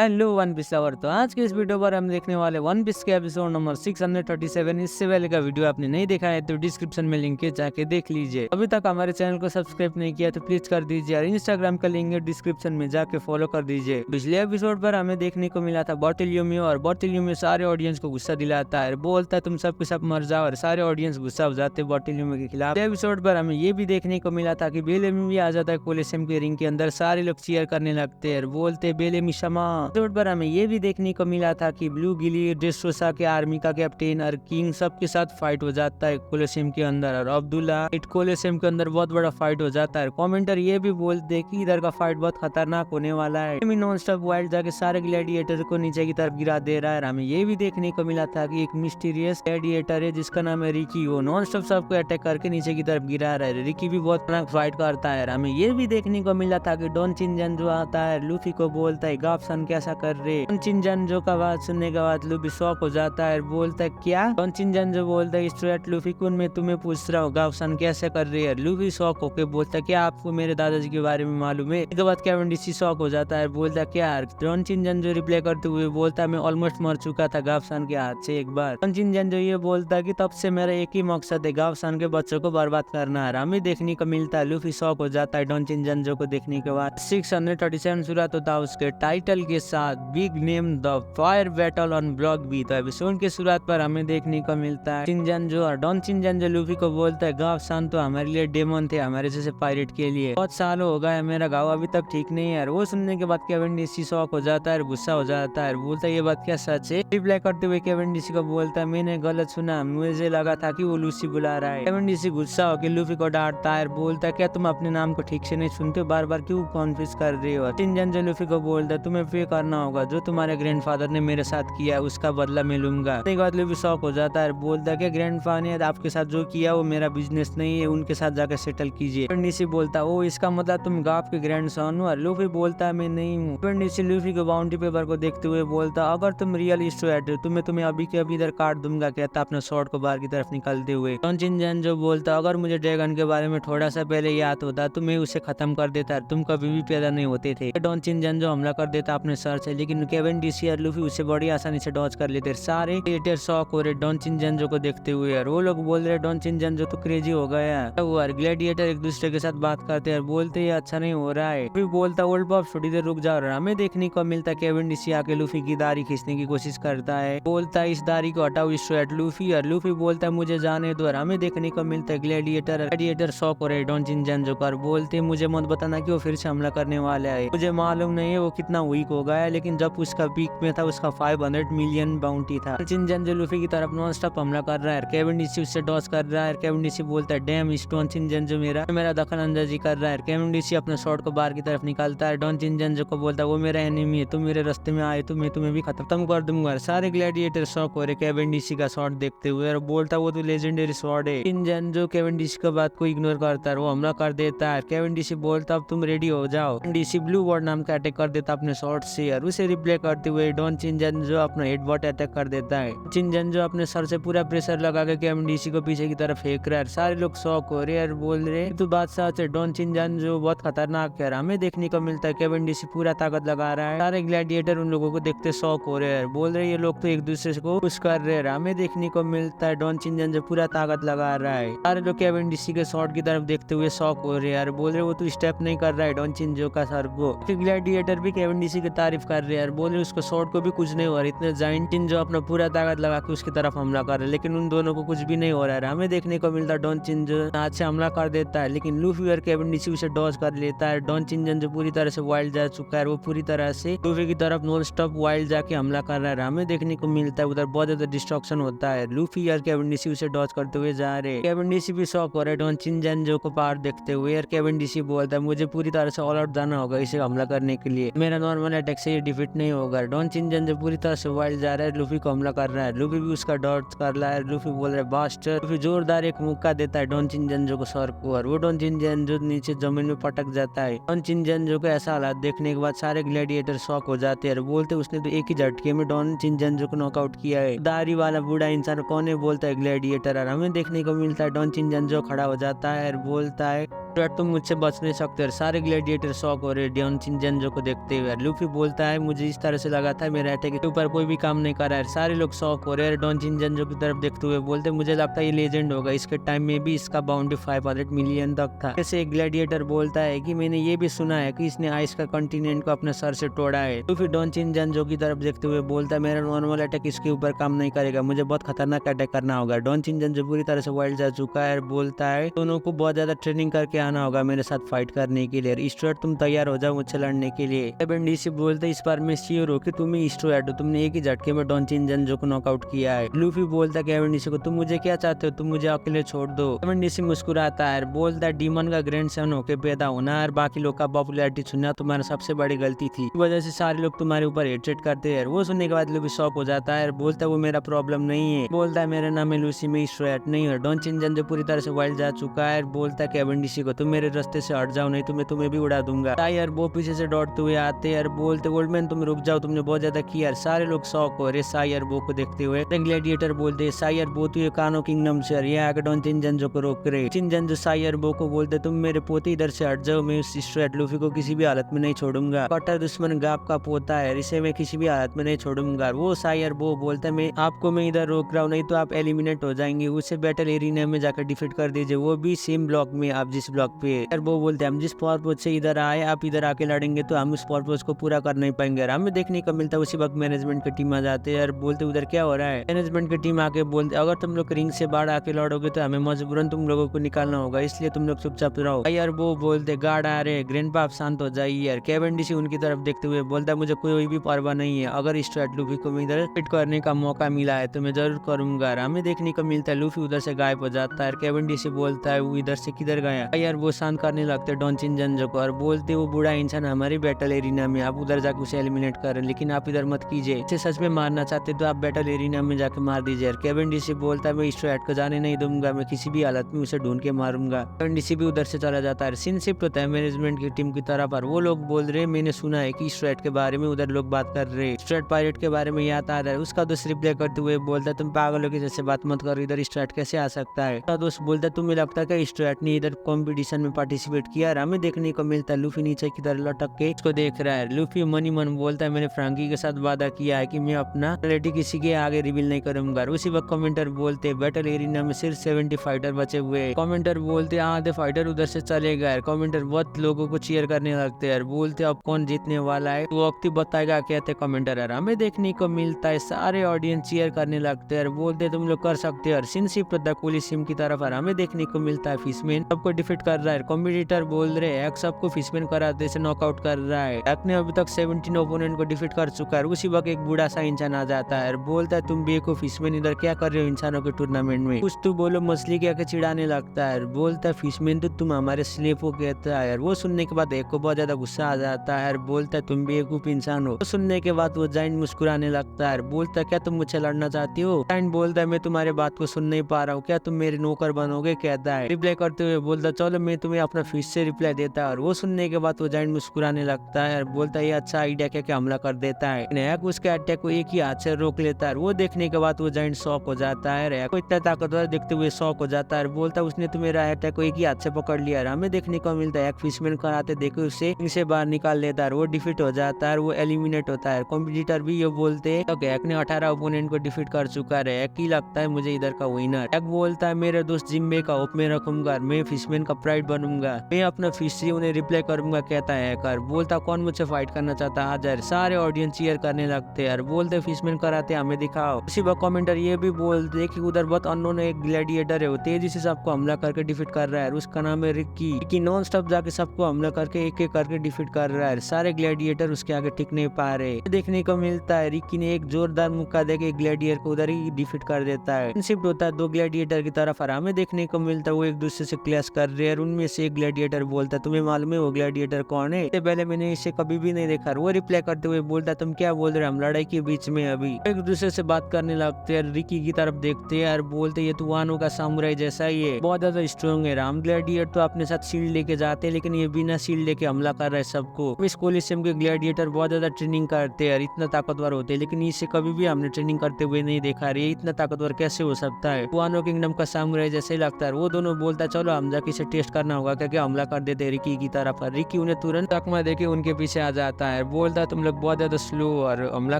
Hello one piece lover. तो आज के इस वीडियो पर हम देखने वाले वन पीस के एपिसोड नंबर 637। इससे पहले का वीडियो आपने नहीं देखा है तो डिस्क्रिप्शन में लिंक है, जाके देख लीजिए। अभी तक हमारे चैनल को सब्सक्राइब नहीं किया तो प्लीज कर दीजिए और इंस्टाग्राम का लिंक है डिस्क्रिप्शन में, जाके फॉलो कर दीजिए। पिछले एपिसोड पर हमें देखने को मिला था बार्टेल्यूमियो, और बार्टेल्यूमियो सारे ऑडियंस को गुस्सा दिलाता है, बोलता है तुम सब के सब मर जाओ, और सारे ऑडियंस गुस्सा हो जाते हैं बार्टेल्यूमियो के खिलाफ। एपिसोड पर हमें ये भी देखने को मिला था कि बेलेमी भी आ जाता है कोलिसियम के रिंग के अंदर, सारे लोग चीयर करने लगते हैं, बोलते बेलेमी क्षमा। एपिसोड पर हमें ये भी देखने को मिला था कि ब्लू गिली, ड्रेसरोसा के आर्मी का कैप्टन और किंग सबके साथ फाइट हो जाता है कोलिसियम के अंदर, और अब्दुल्ला कोलिसियम के अंदर बहुत बड़ा फाइट हो जाता है। कमेंटर ये भी बोलते हैं कि इधर का फाइट बहुत खतरनाक होने वाला है। नॉन स्टॉप वाइल्ड जाके सारे ग्लैडिएटर को नीचे की तरफ गिरा दे रहा है। हमें ये भी देखने को मिला था कि एक मिस्टीरियस ग्लैडिएटर है जिसका नाम है रिकी, वो नॉन स्टॉप सबको अटैक करके नीचे की तरफ गिरा रहा है। रिकी भी बहुत खतरनाक फाइट करता है। हमें ये भी देखने को मिला था कि डॉन चिनजन जो आता है लूफी को बोलता है गाफ्सन कैसा कर रहे। डॉन चिनजन जो का बात सुनने के बाद लूफी शॉक हो जाता है, बोलता है क्या। डॉन चिनजन जो बोलता है स्ट्रेट लूफी कुन मैं तुम्हें पूछ रहा हूँ गाफ्सन कैसे कर रही है। लूफी शॉक होके बोलता है क्या आपको मेरे दादाजी के बारे में मालूम है। इसके बाद कैवेंडिश शॉक हो जाता है, बोलता है क्या। डॉन चिनजन जो रिप्लाई करते हुए बोलता है मैं ऑलमोस्ट मर चुका था गाफ्सन के हाथ से एक बार। डॉन चिनजन जो ये बोलता है कि तब से मेरा एक ही मकसद है गाफ्सन के बच्चों को बर्बाद करना है। हमें देखने को मिलता है लूफी शॉक हो जाता है डॉन चिनजन जो को देखने के बाद। 637 शुरुआत होता है उसके टाइटल के साथ, big name the fire battle on block B. तो एपिसोड के शुरुआत पर हमें देखने को मिलता है चिनजन जो और डॉन चिनजन जो लूफी को बोलता है गाफ्सन तो हमारे लिए डेमन थे, हमारे जैसे पायरेट के लिए बहुत साल हो गए, मेरा गाँव अभी तक ठीक नहीं है। वो सुनने के बाद कैवेंडिश शॉक हो जाता है, गुस्सा हो जाता है, बोलता है ये बात क्या सच है। रिप्लाई करते हुए कैवेंडिश को बोलता है मैंने गलत सुना, मुझे लगा था कि वो लूसी बुला रहा है। कैवेंडिश गुस्सा होकर लूफी को डांटता है, बोलता है क्या तुम अपने नाम को ठीक से नहीं सुनते, बार बार क्यों कॉन्फ्यूज कर रही हो। चिनजन जो लूफी को बोलता है तुम्हें पे करना होगा, जो तुम्हारे ग्रैंडफादर ने मेरे साथ किया उसका बदला मैं लूंगा। एक बात लूफी शॉक हो जाता है, बोलता है कि ग्रैंडफादर ने आपके साथ जो किया वो मेरा बिजनेस नहीं है, उनके साथ जाकर सेटल कीजिए। कैवेंडिश बोलता ओ इसका मतलब तुम गाफ के ग्रैंडसन हो। लूफी बोलता है मैं नहीं हूँ। कैवेंडिश लूफी के बाउंड्री पेपर को देखते हुए बोलता अगर तुम रियल स्टूडेंट हो तुम्हें अभी के अभी इधर काट दूंगा, कहता अपना शॉर्ट को बाहर की तरफ निकलते हुए। डॉन चिनजन जो बोलता अगर मुझे ड्रैगन के बारे में थोड़ा सा पहले याद होता तो मैं उसे खत्म कर देता, तुम कभी भी पैदा नहीं होते थे। डॉन चिनजन जो हमला कर देता अपने सर से, लेकिन कैवेंडिश और लूफी उसे बड़ी आसानी से डॉज कर लेते। सारे क्रिएटर शॉक हो रहे डॉन चिनजन को देखते हुए, और वो लोग बोल रहे डॉन चिनजन तो क्रेजी हो गया। और ग्लैडिएटर एक दूसरे के साथ बात करते हैं, बोलते ये अच्छा नहीं हो रहा है। लूफी बोलता ओल्ड पॉप थोड़ी देर रुक जाओ। हमें देखने को मिलता है कैवेंडिश आके लूफी की दाढ़ी खींचने की कोशिश करता है, बोलता है इस दाढ़ी को हटाओ स्ट्रेट लूफी, और लूफी बोलता है मुझे जाने दो। हमें देखने को मिलता है ग्लैडिएटर शॉक हो रहे डॉन चिनजन पर, बोलते मुझे मत बताना कि वो फिर से हमला करने वाला है, मुझे मालूम नहीं है वो कितना वीक हो गया है, लेकिन जब उसका पीक में था उसका 500 मिलियन बाउंटी था। चिनजन जो लूफी की तरफ नॉन स्टॉप हमला कर रहा है, कैवेंडिश उससे डॉज कर रहा है। कैवेंडिश बोलता है डैम इस डॉन चिनजन जो मेरा दखल अंदाजी कर रहा है। कैवेंडिश अपना शॉर्ट को बाहर की तरफ निकालता है। डॉन चिनजन को बोलता है वो मेरा एनिमी है, तुम मेरे रास्ते में आए तो मैं तुम्हें भी खत्म कर दूंगा। सारे ग्लैडिएटर शॉक हो रहे कैवेंडिश का शॉट देखते हुए, और बोलता वो तो लेजेंडरी शॉट है। चिनजन जो कैवेंडिश की बात को इग्नोर करता है, वो हमला कर देता है। कैवेंडिश बोलता अब तुम रेडी हो जाओ। कैवेंडिश ब्लू बॉट नाम का अटैक कर देता अपने शॉट से, और उसे रिप्ले करते हुए डॉन चिनजन जो अपना हेड बॉट अटैक कर देता है। चिनजन जो अपने सर से पूरा प्रेशर लगा के कैवेंडिश को पीछे की तरफ फेंक रहा है। सारे लोग शॉक हो रहे और बोल रहे तो बात सच है, डॉन चिनजन जो बहुत खतरनाक है। हमें देखने को मिलता है कैवेंडिश पूरा ताकत लगा रहा है। सारे ग्लैडिएटर उन लोगों को देखते शॉक हो रहे हैं, बोल रहे ये लोग तो एक दूसरे को पुश कर रहे हैं। हमें देखने को मिलता है डॉन चिनजन जो पूरा ताकत लगा रहा है। सारे लोग कैवेंडिश के शॉट की तरफ देखते हुए शॉक हो रहे हैं, बोल रहे वो तो स्टेप नहीं कर रहा है डॉन चिनजो का सर को। ग्लैडिएटर भी कैवेंडिश की तारीफ कर रहे हैं, बोल रहे उसको शॉट को भी कुछ नहीं हो रहा, इतने जाइंट चिनजो अपना पूरा ताकत लगा के उसकी तरफ हमला कर रहे हैं, लेकिन उन दोनों को कुछ भी नहीं हो रहा है। हमें देखने को मिलता है डॉन चिनजो हाथ से हमला कर देता है, लेकिन लूफी और कैवेंडिश उसे डॉज कर लेता है। डॉन चिनजन जो पूरी तरह से वाइल्ड जा चुका है, वो पूरी तरह से लूफी की तरफ नॉन स्टॉप वाइल्ड जाके हमला कर रहा है। हमें देखने को मिलता है उधर बहुत ज्यादा डिस्ट्रक्शन होता है। लूफी और कैवेंडिश उसे डॉज करते हुए जा रहे। कैवेंडिश भी शॉक हो रहा है डॉन चिनजन को पार देखते हुए, और कैवेंडिश बोलता है मुझे पूरी तरह से ऑल आउट जाना होगा इसे हमला करने के लिए, मेरा नॉर्मल अटैक से ये डिफीट नहीं होगा। डॉन चिनजन जो पूरी तरह से वाइल्ड जा रहा है, लूफी को हमला कर रहा है। लूफी भी उसका डॉज कर रहा है। लूफी बोल रहा है बास्टर। लूफी जोरदार एक मुक्का देता है डॉन चिनजन को सर को, और वो डॉन चिनजन नीचे जमीन में पटक जाता है। डॉन चिनजन को ऐसा हालात देखने के बाद सारे ग्लैडिएटर शॉक हो जाते हैं, बोलते उसने तो एक ही झटके में डॉन चिनजन को नॉकआउट किया है। दाढ़ी वाला बूढ़ा इंसान कौन है बोलता है ग्लैडिएटर, और हमें देखने को मिलता है डॉन चिनजन खड़ा हो जाता है और बोलता है स्टुअर्ट तुम मुझसे बच नहीं सकते। और सारे ग्लैडिएटर शॉक हो रहे डॉन चिनजेंजो को देखते हुए। लूफी बोलता है मुझे इस तरह से लगा था मेरे अटैक के ऊपर कोई भी काम नहीं कर रहा है। सारे लोग शॉक हो रहे हैं। डॉन चिनजेंजो की तरफ देखते हुए बोलते मुझे लगता है ये लेजेंड होगा, इसके टाइम में भी इसका बाउंड्री 500 मिलियन तक था। जैसे एक ग्लैडिएटर बोलता है कि मैंने ये भी सुना है कि इसने आइस का कॉन्टिनेंट को अपने सर से तोड़ा है। लूफी डॉन चिनजेंजो की तरफ देखते हुए बोलता है मेरा नॉर्मल अटैक इसके ऊपर काम नहीं करेगा, मुझे बहुत खतरनाक अटैक करना होगा। डॉन चिनजेंजो पूरी तरह से वाइल्ड जा चुका है और बोलता है दोनों को बहुत ज्यादा ट्रेनिंग करके आना होगा मेरे साथ फाइट करने के लिए। स्टुअर्ट तुम तैयार हो जाओ मुझसे लड़ने के लिए। एबेंडीसी बोलते इस बार मैं श्योर हो कि तुम ही स्टुअर्ट हो, तुमने एक ही झटके में डॉन चिनजेंजो को नॉकआउट किया है। लूफी बोलता है एबेंडीसी को तुम मुझे क्या चाहते हो, तुम मुझे अकेले छोड़ दो। एबेंडीसी मुस्कुराता है, बोलता है डीमन का ग्रैंडसन होकर पैदा होना और बाकी लोग का पॉपुलैरिटी सुनना तुम्हारा सबसे बड़ी गलती थी, इस वजह से सारे लोग तुम्हारे ऊपर हेट्रेट करते हैं। वो सुनने के बाद लूफी शॉक हो जाता है, बोलता है वो मेरा प्रॉब्लम नहीं है। बोलता है मेरा नाम है लूसी, मैं स्टुअर्ट नहीं हूँ। डॉन चिनजेंजो पूरी तरह से वाइल्ड जा चुका है, बोलता है एबेंडीसी को तुम मेरे रास्ते से हट जाओ नहीं तो मैं तुम्हें भी उड़ा दूंगा। टायर वो पीछे से दौड़ते हुए आते हैं, बोलते ओल्डमैन तुम रुक जाओ, तुमने बहुत ज्यादा किया। सारे लोग शॉक हो रहे सायर बो को देखते हुए। ग्लैडिएटर बोलते सायर बो तू ये कानो किंगडम से ये आके डॉन चिनजेंजो को रोक रहे। चिनजेंजो सायर बो को बोलते तुम मेरे पोते इधर से हट जाओ, मैं उस स्टुअर्ट लूफी को किसी भी हालत में नहीं छोड़ूंगा। कट्टर दुश्मन गाप का पोता है, इसे मैं किसी भी हालत में नहीं छोड़ूंगा। वो सायर बो बोलता है मैं इधर रोक रहा हूँ नहीं तो आप एलिमिनेट हो जाएंगे, उसे बैटल एरिना में जाकर डिफीट कर दीजिए, वो भी सेम ब्लॉक में आप जिस ब्लॉक पे। वो बोलते हैं हम जिस पर्पज से इधर आए आप इधर आके लड़ेंगे तो हम उस पर्पज को पूरा कर नहीं पाएंगे। हमें देखने को मिलता है उसी वक्त मैनेजमेंट की टीम आ जाते हैं और बोलते उधर क्या हो रहा है। मैनेजमेंट की टीम आके बोलते अगर तुम लोग रिंग से बाहर आके लड़ोगे तो हमें मजबूरन तुम लोगों को निकालना होगा, इसलिए तुम लोग चुपचाप रहो। यार वो बोलते गार्ड आ रहे, ग्रैंडपा आप शांत हो जाइए यार। केवेंडिश उनकी तरफ देखते हुए बोलता है मुझे कोई भी परवाह नहीं है, अगर स्टुअर्ट लूफी को इधर फिट करने का मौका मिला है तो मैं जरूर करूंगा। हमें देखने को मिलता है लूफी उधर से गायब हो जाता है। केवेंडिश बोलता है वो इधर से किधर गया। यार वो शांत करने लगते डॉन चिनजेंजो को और बोलते वो बूढ़ा इंसान हमारी बैटल एरिना में, आप उधर जाकर उसे एलिमिनेट करें लेकिन आप इधर मत कीजिए, इसे सच में मारना चाहते तो आप बैटल एरिना में जाकर मार दीजिए। केवेंडिश बोलता है मैं स्टुअर्ट को जाने नहीं दूंगा, मैं किसी भी हालत में उसे ढूंढ के मारूंगा। केवेंडिश भी उधर से चला जाता है। सीन शिफ्ट होता है मैनेजमेंट की टीम की तरफ और वो लोग बोल रहे मैंने सुना है कि स्टुअर्ट के बारे में उधर लोग बात कर रहे, स्टुअर्ट पायरेट के बारे में याद आ रहा है। उसका दोस्त रिप्लाई करते हुए बोलता है तुम पागलों की जैसे बात मत करो, इधर स्टुअर्ट कैसे आ सकता है। उसका दोस्त बोलता है तुम्हें लगता है कि स्टुअर्ट ने इधर कॉम्पिटिशन में पार्टिसिपेट किया। हमें देखने को मिलता है लूफी नीचे की तरफ लटक के इसको देख रहा है। लूफी मनी मन बोलता है मैंने फ्रैंकी के साथ वादा किया है कि मैं अपना रियलिटी किसी के आगे रिवील नहीं करूंगा। उसी वक्त कमेंटर बोलते बैटल एरिना में सिर्फ 70 फाइटर बचे हुए। कमेंटर बोलते आधे फाइटर उधर से चले गए। कमेंटर बहुत लोगों को चीयर करने लगते हैं, बोलते अब कौन जीतने वाला है वो वक्त ही बताएगा कहते कमेंटर। हमें देखने को मिलता है सारे ऑडियंस चीयर करने लगते हैं, बोलते तुम लोग कर सकते हो। सीन शिफ्ट होता है कोलिसियम की तरफ और हमें देखने को मिलता है फिशमैन सबको डिफीट कर रहा है। कॉम्पिटिटर बोल रहे हैं सबको फिशमैन कराते से नॉकआउट कर रहा है। ने अभी तक 17 ओपोनेंट को डिफीट कर चुका है। उसी वक्त एक बूढ़ा सा इंसान आ जाता है, बोलता है तुम बेवकूफ फिशमैन इधर क्या कर रहे हो इंसानों के टूर्नामेंट में, कुछ तो बोलो। मछली के आके चिढ़ाने लगता है, बोलता है फिशमैन तो तुम हमारे स्लेव को कहता है। वो सुनने के बाद एक को बहुत ज्यादा गुस्सा आ जाता है, बोलता है तुम बेवकूफ इंसान हो। सुनने के बाद वो जाइंट मुस्कुराने लगता है, बोलता है क्या तुम मुझसे लड़ना चाहती हो। जाइंट बोलता है मैं तुम्हारी बात को सुन नहीं पा रहा हूँ, क्या तुम मेरे नौकर बनोगे कहता है। रिप्लाई करते हुए बोलता चलो मैं तुम्हें अपना फिश से रिप्लाई देता है। और वो सुनने के बाद वो जाइंट मुस्कुराने लगता है, बोलता है ये अच्छा आइडिया क्या हमला कर देता है। हैक उसके अटैक को एक ही हाथ से रोक लेता है। वो देखने के बाद वो जाइंट शॉक हो जाता है। हैक को इतना ताकतवर देखते हुए शॉक हो जाता है, बोलता है उसने तो मेरा अटैक को एक ही हाथ से पकड़ लिया। हमें देखने को मिलता है हैक फिशमैन कराते देखे उसे इनसे बाहर निकाल लेता है। वो डिफीट हो जाता है, वो एलिमिनेट होता है। कॉम्पिटिटर भी ये बोलते हैं तो हैक ने 18 ओपोनेंट को डिफीट कर चुका है। हैक ही लगता है मुझे इधर का विनर। हैक बोलता है मेरे दोस्त जिम्बे का होप में रखूंगा, मैं फिशमैन का प्राइड बनूंगा, मैं अपना फिश से उन्हें रिप्लाई करूंगा कहता है हैकर। बोलता कौन मुझसे फाइट करना चाहता है आ। सारे ऑडियंस चीयर करने लगते हैं, बोलते फिशमैन कराते हमें दिखाओ। उसी वक्त कमेंटर ये भी बोलते कि उधर बहुत अननोन एक ग्लैडिएटर है, वो तेजी से सबको हमला करके डिफीट कर रहा है। उसका नाम है रिक्की। रिक्की नॉन स्टॉप जाके सबको हमला करके एक एक करके डिफीट कर रहा है। सारे ग्लैडिएटर उसके आगे टिक नहीं पा रहे। देखने को मिलता है रिक्की ने एक जोरदार मुक्का देके ग्लैडिएटर को उधर ही डिफीट कर देता है। शिफ्ट होता है दो ग्लैडिएटर की तरफ और हमें देखने को मिलता है वो एक दूसरे से क्लैश कर रहे हैं। उनमें से एक ग्लैडिएटर बोलता है तुम्हें मालूम है वो ग्लैडिएटर कौन है, इससे पहले मैंने इसे कभी भी नहीं देखा। वो रिप्लाई करते हुए बोलता तुम क्या बोल रहे हो, हम लड़ाई के बीच में अभी। एक दूसरे से बात करने लगते हैं, रिकी की तरफ देखते हैं और बोलते ये तो वानो का सामुराई जैसा ही है, बहुत ज्यादा स्ट्रॉन्ग है। राम ग्लैडिएटर तो अपने साथ शील्ड लेके जाते हैं लेकिन ये बिना शील्ड लेके हमला कर रहा है सबको। इस कोलिसियम के ग्लैडिएटर बहुत ज्यादा ट्रेनिंग करते हैं, इतना ताकतवर होते हैं, लेकिन इसे कभी भी हमने ट्रेनिंग करते हुए नहीं देखा। रही इतना ताकतवर कैसे हो सकता है, वानो किंगडम का सामुराई जैसे ही लगता है। वो दोनों बोलता है चलो हम जाके इसे टेस्ट करना होगा क्योंकि हमला कर देते हैं रिकी की तरफ। रिकी उन्हें तुरंत चकमा देके उनके पीछे आ जाता है, बोलता है तुम लोग बहुत ज्यादा स्लो, और हमला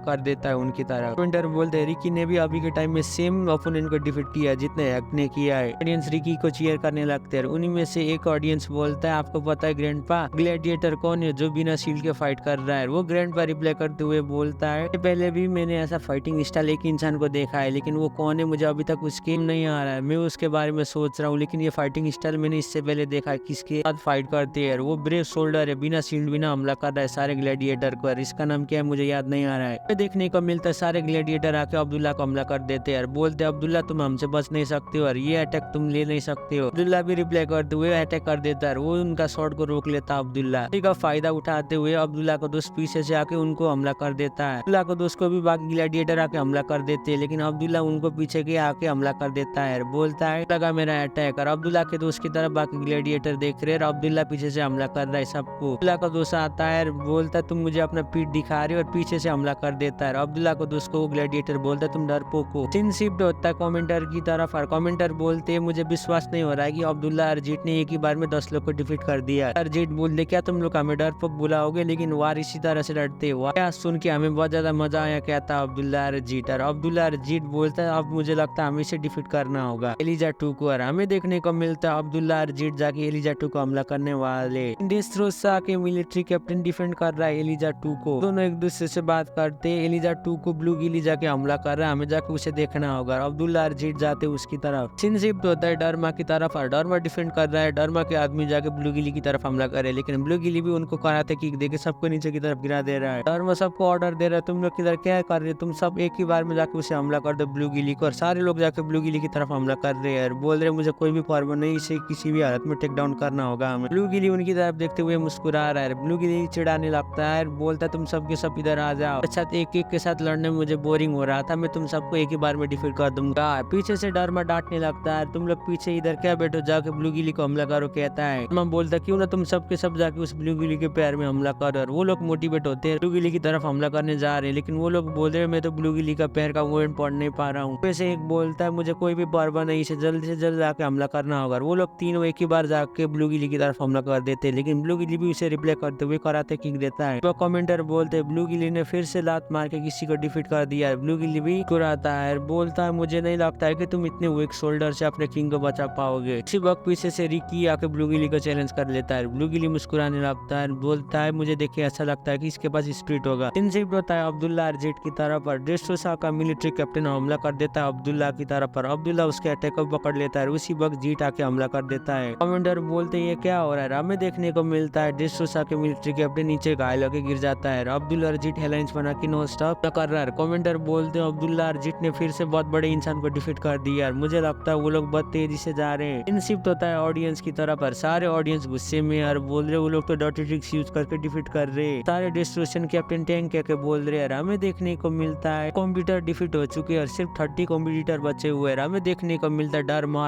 कर देता है उनकी तरफ। कमेंटर बोलते हैं रिकी ने भी अभी के टाइम में सेम ओपोनेंट को डिफीट किया जितने हैक ने किया है। ऑडियंस रिकी को चीयर करने लगते हैं। उन्हीं में से एक ऑडियंस बोलता है आपको पता है ग्रैंडपा ग्लैडिएटर कौन है जो बिना शील्ड के फाइट कर रहा है? वो ग्रैंडपा रिप्लाई करते हुए बोलता है पहले भी मैंने ऐसा फाइटिंग स्टाइल एक इंसान को देखा है, लेकिन वो कौन है मुझे अभी तक उसके नहीं आ रहा है। मैं उसके बारे में सोच रहा हूँ, लेकिन ये फाइटिंग स्टाइल मैंने इससे पहले देखा है किसके साथ फाइट करते हैं। वो ब्रेव शोल्डर है, बिना शील्ड बिना हमला कर रहा है सारे ग्लैडिएटर पर। इसका नाम क्या है मुझे याद नहीं आ रहा है। देखने को मिलता है सारे ग्लैडिएटर आके अब्दुल्ला को हमला कर देते हैं, बोलते हैं अब्दुल्ला तुम हमसे बच नहीं सकते हो और ये अटैक तुम ले नहीं सकते हो। अब्दुल्ला भी रिप्लाई करते हुए अटैक कर देता है, वो उनका शॉट को रोक लेता है। अब्दुल्ला का फायदा उठाते हुए अब्दुल्ला को दोस्त पीछे से आके उनको हमला कर देता है। अब्दुल्ला को दोस्त को भी बाकी ग्लैडिएटर आके हमला कर देते हैं, लेकिन अब्दुल्ला उनको पीछे के आके हमला कर देता है, बोलता है लगा मेरा अटैक। और अब्दुल्ला के दोस्त की तरफ बाकी ग्लैडिएटर देख रहे हैं और अब्दुल्ला पीछे से हमला कर रहा है सबको। अब्दुल्ला का दोस्त आता है, बोलता है तुम मुझे अपना पीठ दिखा रहे हो, और पीछे से हमला कर देता है। अब्दुल्ला को दोस्त को ग्लैडिएटर बोलता है तुम डरपोक हो। सीन शिफ्ट होता है कमेंटर की तरफ, और कमेंटर बोलते हैं मुझे विश्वास नहीं हो रहा है कि अब्दुल्ला अरजीत ने एक ही बार में 10 लोग को डिफीट कर दिया। अरजीत बोलते क्या तुम लोग हमें डरपोक बुलाओगे, लेकिन वार इसी तरह से लड़ते हो। क्या सुन के हमें बहुत ज्यादा मजा आया, कहता अब्दुल्ला अरजीत। और अब्दुल्ला अरजीत बोलता है अब मुझे लगता है हमें इसे डिफीट करना होगा एलिजा 2 को। और हमें देखने को मिलता है अब्दुल्ला अरजीत जाके एलिजा 2 को हमला करने वाले। डेस्ट्रोसा के मिलिट्री कैप्टन डिफेंड कर रहा है एलिजा 2 को। दोनों एक दूसरे से बात करते हैं। एलिजा 2 को ब्लू गिली जाके हमला कर रहा है, हमें जाके उसे देखना होगा। अब्दुल्ला अरजीत जाते उसकी तरफ। सीन शिफ्ट होता है डरमा की तरफ, और डरमा डिफेंड कर रहा है। डरमा के आदमी जाके ब्लू गिली की तरफ हमला करे, लेकिन ब्लू गिली भी उनको कराते किक देके सबको नीचे की तरफ गिरा दे रहा है। डरमा सबको ऑर्डर दे रहा है तुम लोग किधर क्या कर रहे हो, तुम सब एक ही बार में जाके उसे हमला कर दो ब्लू गिली को। और सारे लोग जाके ब्लू गिली की तरफ हमला कर रहे हैं, बोल रहे मुझे कोई भी प्रॉब्लम नहीं, इसे किसी भी हालत में टेक डाउन करना होगा हमें। ब्लू गिली उनकी तरफ देखते हुए मुस्कुरा रहा है। ब्लू गिली चिढ़ाने लगता है, बोलता है तुम सब के सब इधर आ जाओ, अच्छा एक एक के साथ लड़ने में मुझे बोरिंग हो रहा था, मैं तुम सबको एक ही बार में डिफीट कर दूंगा। पीछे से डरमा डांटने लगता है तुम लोग पीछे इधर क्या बैठो, जाके ब्लू गिली को हमला करो, कहता है। डरमा बोलता क्यों ना तुम सब के सब जाके उस ब्लू गिली के पैर में हमला करो। और वो लोग मोटिवेट होते हैं, ब्लू गिली की तरफ हमला करने जा रहे हैं, लेकिन वो लोग बोल रहे हैं मैं तो ब्लू गिली का पैर का मूवमेंट पढ़ नहीं पा रहा हूँ। वैसे एक बोलता है मुझे कोई भी परवाह नहीं, इसे जल्द से जल्द जाके हमला करना होगा। वो लोग तीनों एक ही बार जाके ब्लू गिली की तरफ हमला कर देते हैं, लेकिन ब्लू गिली भी उसे रिप्लाई करते हुए कराते किक देता है। तो कमेंटर बोलते हैं ब्लू गिली ने फिर से लात मार के किसी को डिफीट कर दिया। ब्लू गिली भी कुराता है, बोलता है मुझे नहीं लगता है कि तुम इतने वीक शोल्डर से अपने किंग को बचा पाओगे। इसी वक्त पीछे से रिकी आके ब्लू गिली को चैलेंज कर लेता है। ब्लू गिली मुस्कुराने लगता है, बोलता है मुझे देख के ऐसा लगता है कि इसके पास स्पिरिट होगा। शिफ्ट होता है अब्दुल्ला अरजीत की तरफ, और डेस्ट्रोसा का मिलिट्री कैप्टन हमला कर देता है अब्दुल्ला की तरफ, पर अब्दुल्ला उसके अटैक को पकड़ लेता है। उसी वक्त जीत आके हमला कर देता है। कमांडर बोलते ये क्या हो रहा है, हमें देखने को मिलता है डेस्ट्रोसा के मिलिट्री कैप्टन नीचे घायल होकर गिर जाता है। अब्दुल्ला अरजीत हेलाइंस बना के नो स्टॉप कर रहा है। कमांडर बोलते हैं अब्दुल्ला अरजीत ने फिर से बहुत बड़े इंसान को डिफीट कर दिया, मुझे लगता है वो लोग बहुत तेजी से जा रहे हैं। शिफ्ट होता है ऑडियंस की तरफ, और सारे ऑडियंस गुस्से में और बोल रहे वो लोग तो डर्टी ट्रिक्स यूज करके डिफीट कर रहे हैं। सारे डिस्ट्रोशन कैप्टन टैंक के बोल रहे हैं। हमें देखने को मिलता है कंप्यूटर डिफीट हो चुके हैं और सिर्फ 30 कंप्यूटर बचे हुए हैं। हमें देखने को मिलता है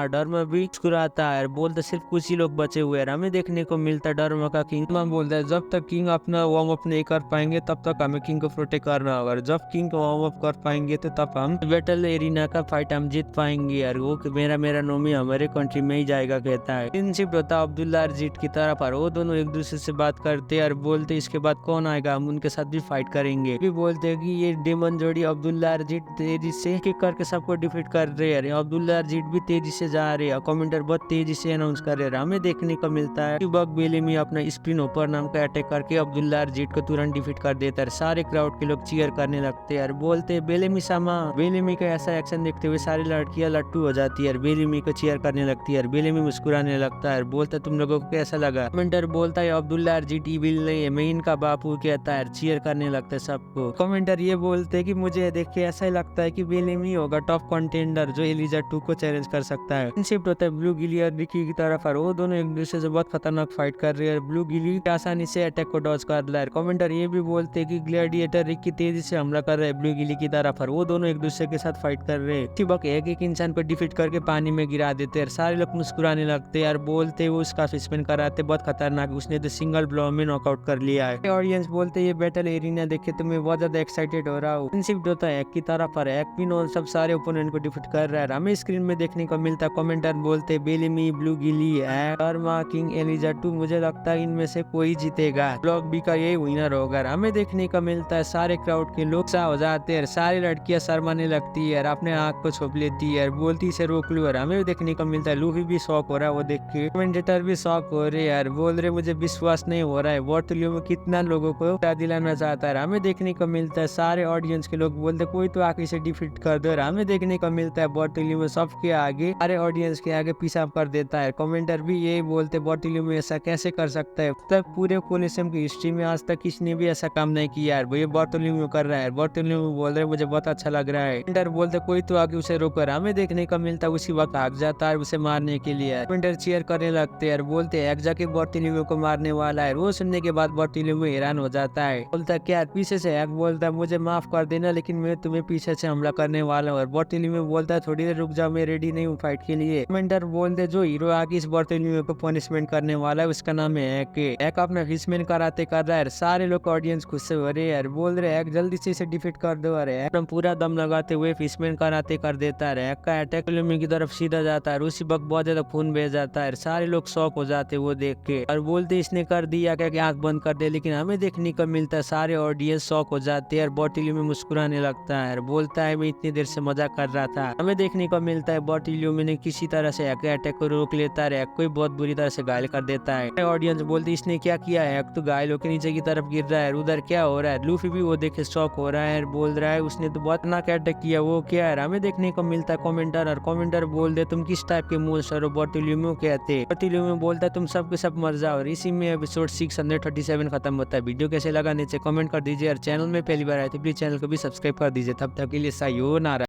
डरमा भी मुस्कुराता है, बोलता सिर्फ कुछ ही लोग बचे हुए हैं। हमें देखने को मिलता है डरमा का किंग बोलता है जब तक किंग अपना वार्म अप नहीं कर पाएंगे तब तक हमें किंग को प्रोटेक्ट करना होगा, जब किंग को वार्म अप कर पाएंगे तो तब हम बैटल एरिना का फाइट हम जीत पाएंगे। और वो मेरा नोमी हमारे कंट्री में ही जाएगा, कहता है। शिफ्ट होता है अब्दुल्ला अरजीत की तरफ, और वो दोनों एक दूसरे से बात करते हैं और बोलते इसके बाद कौन आएगा हम उनके साथ भी फाइट करेंगे। भी बोलते हैं कि ये डेमन जोड़ी अब्दुल्ला अरजीत तेजी से किक करके सबको डिफीट कर रहे हैं। अब्दुल्ला अरजीत भी तेजी से जा रहे हैं, कमेंटर बहुत तेजी से अनाउंस कर रहे हैं। हमें देखने को मिलता है कि बग बेलेमी अपना स्पिन ओपर नाम का अटैक करके अब्दुल्ला अरजीत को तुरंत डिफीट कर देता है। सारे क्राउड के लोग चीयर करने लगते हैं और बोलते हैं बेलेमी सामा। बेलेमी का ऐसा एक्शन देखते हुए सारी लड़कियां लट्टू हो जाती है, बेलेमी को चीयर करने लगती है। बेलेमी मुस्कुराने लगता है, बोलता तुम लोगों को कैसा लगा। कमेंटर बोलता है अब्दुल्ला अरजीत इविल नहीं है, मैं इनका बापू, कहता है। चीयर करने लगता है सबको। कमेंटर ये बोलते हैं कि मुझे देख के ऐसा ही लगता है कि बेलेमी होगा टॉप कंटेंडर जो एलिजा 2 को चैलेंज कर सकता है। शिफ्ट होता है ब्लू गिली और रिकी की तरफ, और वो दोनों एक दूसरे से बहुत खतरनाक फाइट कर रहे हैं। ब्लू गिली आसानी से अटैक को डॉज कर रहा है। कमेंटर ये भी बोलते हैं कि ग्लैडिएटर रिकी तेजी से हमला कर रहे हैं ब्लू गिली की तरफ, और वो दोनों एक दूसरे के साथ फाइट कर रहे हैं। बक एक इंसान को डिफीट करके पानी में गिरा देते हैं। सारे लोग मुस्कुराने लगते हैं और बोलते वो उसका फिशमैन कराते बहुत खतरनाक, उसने तो सिंगल ब्लो में नॉकआउट कर लिया है। ऑडियंस बोलते ये बैटल एरिना देखे तो मैं बहुत ज्यादा एक्साइटेड हो रहा हूँ। शिफ्ट होता है एक की तरफ, पर एक भी सब सारे ओपोनेंट को डिफीट कर रहा है। हमें स्क्रीन में देखने को मिलता है कमेंटर बोलते बेलेमी, ब्लू गिली ली है और माँ किंग एलिजा 2। मुझे लगता है इनमें से कोई जीतेगा। ब्लॉग बी का यही विनर होगा। हमें देखने को मिलता है सारे क्राउड के लोग सा हो जाते हैं, सारी लड़कियां शर्माने लगती है, अपने आँख को छुप लेती है, बोलती से रोक लो। और हमें देखने को मिलता है लूफी भी शौक हो रहा है वो देख के, कमेंटेटर भी शौक हो रहे यार, बोल रहे मुझे विश्वास नहीं हो रहा है बॉर्टोलियो में कितना लोगों को दिलाना चाहता है। हमें देखने को मिलता है सारे ऑडियंस के लोग बोलते कोई तो आके इसे डिफीट कर दो। हमें देखने को मिलता है बॉर्टोलियो में सबके आगे, सारे ऑडियंस के आगे पेशाब कर देता है। कमेंटर भी यही बोलते बॉर्टोलियो में ऐसा कैसे कर सकता है, तक पूरे कोलिसियम की हिस्ट्री में आज तक किसी भी ऐसा काम नहीं किया यार, ये बॉर्टोलियो कर रहा है। बॉर्टोलियो बोल रहे मुझे बहुत अच्छा लग रहा है। कमेंटर बोलते कोई तो आगे उसे रोकर। हमें देखने को मिलता है उसी वक्त भाग जाता है उसे मारने के लिए। कमेंटर चीयर करने लगते हैं, बोलते हैं जाके बॉर्टोलियो को मारने वाला है। वो सुनने के बाद बॉर्टोलियो हैरान हो जाता है, बोलता क्या पीछे से हैक बोलता है मुझे माफ कर देना लेकिन मैं तुम्हें पीछे से हमला करने वाला हूँ। बॉर्टोलियो बोलता है थोड़ी देर रुक जाओ, मैं रेडी नहीं हूँ फाइट के लिए। कमेंटर बोलते जो हीरो आगे इस बॉर्टोलियो को पनिशमेंट करने वाला है उसका नाम है हैक अपना फिशमैन कराते कर रहा है। सारे लोग ऑडियंस खुश हो रहे यार, बोल रहे हैक जल्दी से इसे डिफीट कर दो। अरे एकदम पूरा दम लगाते हुए फिशमैन कराते कर देता है। हैक का अटैक की तरफ सीधा जाता है, उसी वक्त बहुत ज्यादा खून बह जाता है। सारे लोग शॉक हो जाते वो देख के और बोलते इसने कर दिया क्या, आंख बंद कर दे। लेकिन हमें देखने को मिलता है सारे ऑडियंस शॉक हो जाते हैं और बॉर्टोलियो में मुस्कुराने लगता है, बोलता है मैं इतनी देर से मजाक कर रहा था। हमें देखने को मिलता है बॉर्टोलियो में किसी तरह से हैक के अटैक को रोक लेता है, हैक को बहुत बुरी तरह से घायल कर देता है। ऑडियंस बोलती इसने क्या किया है, हैक तो घायल होकर नीचे की तरफ गिर रहा है, उधर क्या हो रहा है। लूफी भी वो देखे शॉक हो रहा है, बोल रहा है उसने तो बहुत ना अटैक किया, वो क्या है। हमें देखने को मिलता है कमेंटर, और कमेंटर बोल दे तुम किस टाइप के मोन्स्टर हो, बॉर्टोलियो कहते। बॉर्टोलियो बोलता है तुम सब के सब मर जाओ। और इसी में एपिसोड 637 खत्म होता है। वीडियो कैसे लगा नीचे कमेंट कर दीजिए और चैनल में पहली बार आए तो प्लीज चैनल को भी सब्सक्राइब कर दीजिए। तब तक के लिए सायोनारा।